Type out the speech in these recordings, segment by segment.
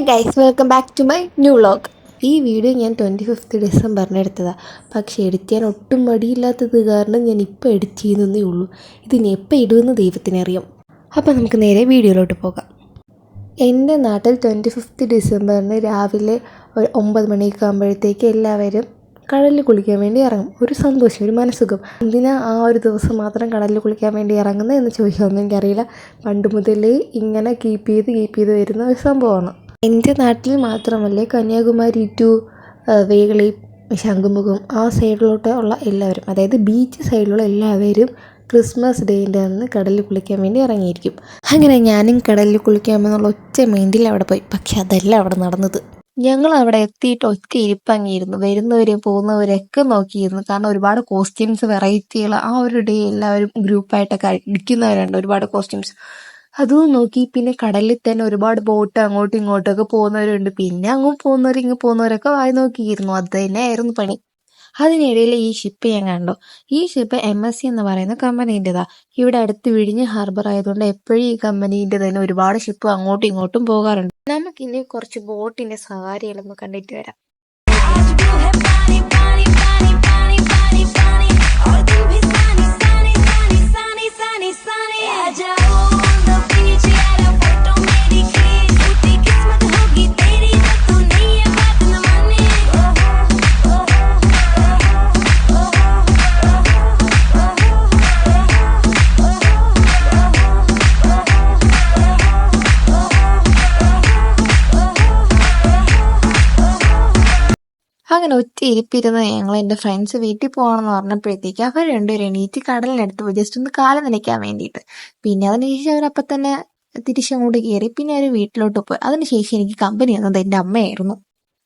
Guys, welcome back to my new vlog. ഈ video ഞാൻ 25 ഡിസംബറിന് എടുത്തതാണ്. പക്ഷേ എഡിറ്റ് ചെയ്യാൻ ഒട്ടും മടിയില്ലാത്തത് കാരണം ഞാൻ ഇപ്പോൾ എഡിറ്റ് ചെയ്യുന്നതേ ഉള്ളൂ. ഇതിന് എപ്പോൾ ഇടുമെന്ന് ദൈവത്തിനറിയാം. അപ്പോൾ നമുക്ക് നേരെ വീഡിയോയിലോട്ട് പോകാം. എൻ്റെ നാട്ടിൽ 25 ഡിസംബറിന് രാവിലെ ഒരു 9 മണിയൊക്കെ ആകുമ്പോഴത്തേക്ക് എല്ലാവരും കടലിൽ കുളിക്കാൻ വേണ്ടി ഇറങ്ങും. ഒരു സന്തോഷം, ഒരു മനസ്സുഖം. എന്തിനാ ആ ഒരു ദിവസം മാത്രം കടലിൽ കുളിക്കാൻ വേണ്ടി ഇറങ്ങുന്നത് എന്ന് ചോദിക്കാമെന്ന് എനിക്കറിയില്ല. പണ്ട് മുതലേ ഇങ്ങനെ കീപ്പ് ചെയ്ത് വരുന്ന ഒരു സംഭവമാണ്. എൻ്റെ നാട്ടിൽ മാത്രമല്ല, കന്യാകുമാരി ടു വേളി, ശംഖുമുഖം ആ സൈഡിലോട്ട് ഉള്ള എല്ലാവരും, അതായത് ബീച്ച് സൈഡിലുള്ള എല്ലാവരും ക്രിസ്മസ് ഡേൻ്റെ അന്ന് കടലിൽ കുളിക്കാൻ വേണ്ടി ഇറങ്ങിയിരിക്കും. അങ്ങനെ ഞാനും കടലിൽ കുളിക്കാമെന്നുള്ള ഒറ്റ മൈൻഡിൽ അവിടെ പോയി. പക്ഷെ അതല്ല അവിടെ നടന്നത്. ഞങ്ങൾ അവിടെ എത്തിയിട്ട് ഒറ്റ ഇരിപ്പങ്ങിയിരുന്നു. വരുന്നവരെയും പോകുന്നവരെയൊക്കെ നോക്കിയിരുന്നു. കാരണം ഒരുപാട് കോസ്റ്റ്യൂംസ്, വെറൈറ്റികൾ ആ ഒരു ഡേ എല്ലാവരും ഗ്രൂപ്പായിട്ടൊക്കെ അടിക്കുന്നവരുണ്ട്, ഒരുപാട് കോസ്റ്റ്യൂംസ്. അതും നോക്കി. പിന്നെ കടലിൽ തന്നെ ഒരുപാട് ബോട്ട് അങ്ങോട്ടും ഇങ്ങോട്ടൊക്കെ പോകുന്നവരുണ്ട്. പിന്നെ അങ്ങോട്ട് പോകുന്നവർ ഇങ്ങ് പോകുന്നവരൊക്കെ വായി നോക്കിയിരുന്നു. അത് തന്നെയായിരുന്നു പണി. അതിനിടയിൽ ഈ ഷിപ്പ് ഞാൻ കണ്ടു. ഈ ഷിപ്പ് MSC എന്ന് പറയുന്ന കമ്പനീൻ്റെതാ. ഇവിടെ അടുത്ത് വിഴിഞ്ഞ് ഹാർബർ ആയതുകൊണ്ട് എപ്പോഴും ഈ കമ്പനീൻ്റെ തന്നെ ഒരുപാട് ഷിപ്പ് അങ്ങോട്ടും ഇങ്ങോട്ടും പോകാറുണ്ട്. നമുക്കിനി കുറച്ച് ബോട്ടിന്റെ സവാരികളൊന്ന് കണ്ടിട്ട് വരാം. അങ്ങനെ ഒറ്റ ഇരിപ്പിരുന്ന് ഞങ്ങൾ എൻ്റെ ഫ്രണ്ട്സ് വീട്ടിൽ പോകണമെന്ന് പറഞ്ഞപ്പോഴത്തേക്ക് അവർ രണ്ടുപേരും എണീറ്റ് കടലിനടുത്ത് പോയി ജസ്റ്റ് ഒന്ന് കാല് നനയ്ക്കാൻ വേണ്ടിയിട്ട്. പിന്നെ അതിനുശേഷം അവരപ്പം തന്നെ തിരിച്ചങ്ങോട്ട് കയറി. പിന്നെ അവർ വീട്ടിലോട്ട് പോയി. അതിനുശേഷം എനിക്ക് കമ്പനി വന്നത് എൻ്റെ അമ്മയായിരുന്നു.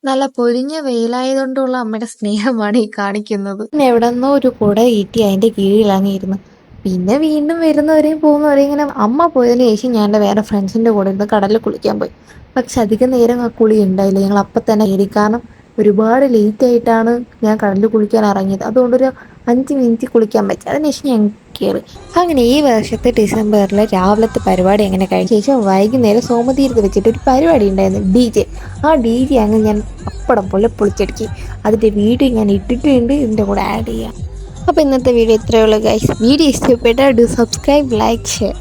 നല്ല പൊരിഞ്ഞ വെയിലായതുകൊണ്ടുള്ള അമ്മയുടെ സ്നേഹമാണ് ഈ കാണിക്കുന്നത്. പിന്നെ എവിടെ നിന്നോ ഒരു കുട ഈട്ടി അതിൻ്റെ കീഴിലങ്ങിയിരുന്നു. പിന്നെ വീണ്ടും വരുന്നവരെയും പോകുന്നവരെയും ഇങ്ങനെ. അമ്മ പോയതിന് ശേഷം ഞാൻ എൻ്റെ വേറെ ഫ്രണ്ട്സിൻ്റെ കൂടെ ഇരുന്ന് കടലിൽ കുളിക്കാൻ പോയി. പക്ഷെ അധികം നേരം ആ കുളി ഉണ്ടായില്ല. ഞങ്ങൾ അപ്പം തന്നെ കയറി. കാരണം ഒരുപാട് ലേറ്റ് ആയിട്ടാണ് ഞാൻ കടലിൽ കുളിക്കാൻ ഇറങ്ങിയത്. അതുകൊണ്ടൊരു 5 മിനിറ്റ് കുളിക്കാൻ പറ്റി. അതിനുശേഷം ഞാൻ കയറി. അങ്ങനെ ഈ വർഷത്തെ ഡിസംബറിൽ രാവിലത്തെ പരിപാടി അങ്ങനെ കഴിഞ്ഞ ശേഷം വൈകുന്നേരം സോമതീരത്ത് വെച്ചിട്ട് ഒരു പരിപാടി ഉണ്ടായിരുന്നു, DJ. ആ DJ അങ്ങ് ഞാൻ അപ്പടം പോലെ പൊളിച്ചടുക്കി. അതിൻ്റെ വീഡിയോ ഞാൻ ഇട്ടിട്ടുണ്ട്, ഇതിൻ്റെ കൂടെ ആഡ് ചെയ്യാം. അപ്പോൾ ഇന്നത്തെ വീഡിയോ ഇത്രയേ ഉള്ളൂ ഗൈസ്. വീഡിയോ ഇഷ്ടപ്പെട്ടാൽ ഡു സബ്സ്ക്രൈബ്, ലൈക്ക്, ഷെയർ.